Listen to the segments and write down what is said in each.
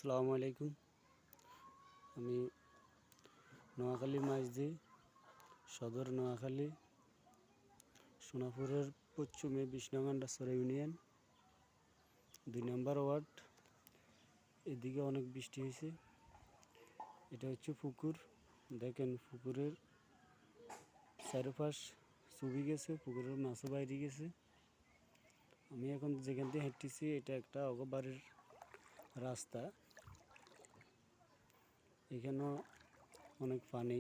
আসসালামু আলাইকুম। আমি নোয়াখালী মাইজদি, সদর নোয়াখালী, সোনাপুরের পশ্চিমে 20 নং আন্ডারসর ইউনিয়ন, 2 নম্বর ওয়ার্ড। এদিকে অনেক বৃষ্টি হয়েছে। এটা হচ্ছে পুকুর। দেখেন পুকুরের চারপাশ চুবি গেছে, পুকুরের মাছও বাইরে গেছে। আমি এখন যেখান থেকে হেঁটতেছি এটা একটা বাড়ির রাস্তা। এখানেও অনেক পানি,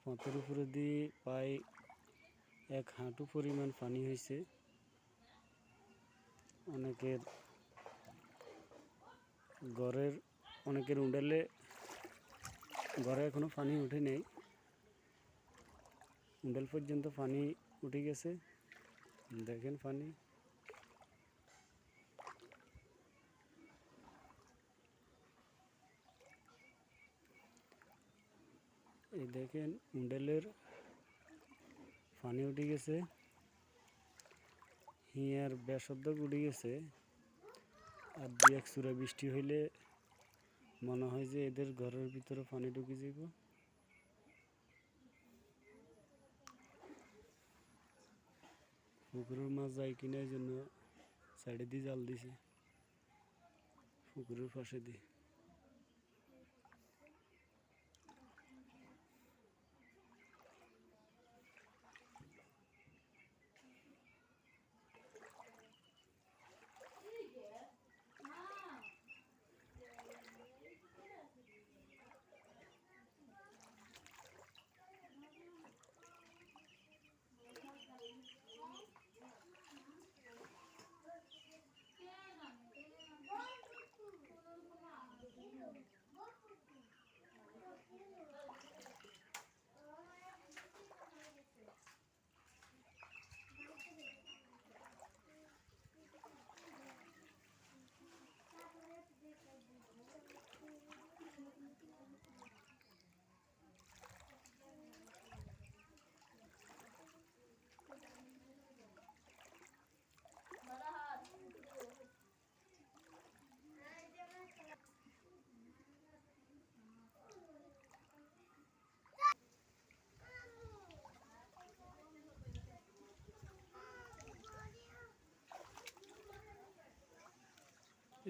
পথের উপরে দিয়ে প্রায় 1 হাঁটু পরিমাণ পানি হয়েছে। অনেকের উন্ডালে ঘরে এখনো পানি উঠে নেই, উন্ডাল পর্যন্ত পানি উঠে গেছে। দেখেন পানি, এই দেখেন উন্ডালের পানি উঠে গেছে, হিয়ার বেশব্দ উঠে গেছে। আর 2-1 চূড়া বৃষ্টি হইলে মনে হয় যে এদের ঘরের ভিতরে পানি ঢুকে যাব। পুকুরের মাছ যায় কিনা এই জন্য সাইডে দিয়ে জাল দিছে, পুকুরের পাশে দিয়ে।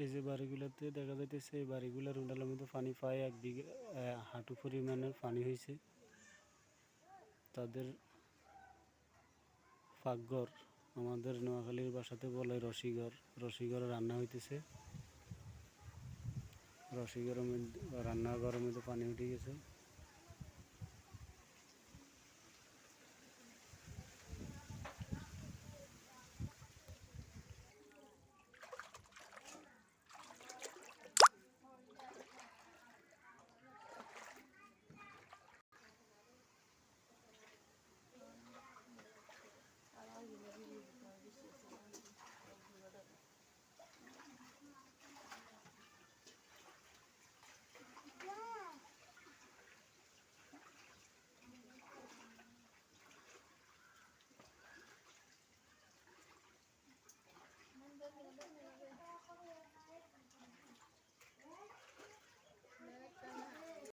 এই যে বাড়িগুলোতে দেখা যাইতেছে, এই বাড়িগুলোর উন্ডালের মধ্যে পানি পায় 1 বিঘা হাঁটু পরিমাণের পানি হয়েছে। তাদের পাকঘর, আমাদের নোয়াখালীর ভাষাতে বলে রসিঘর, রসিঘরে রান্না হইতেছে। রসিঘরের মধ্যে, রান্নাঘরের মধ্যে পানি উঠে গেছে।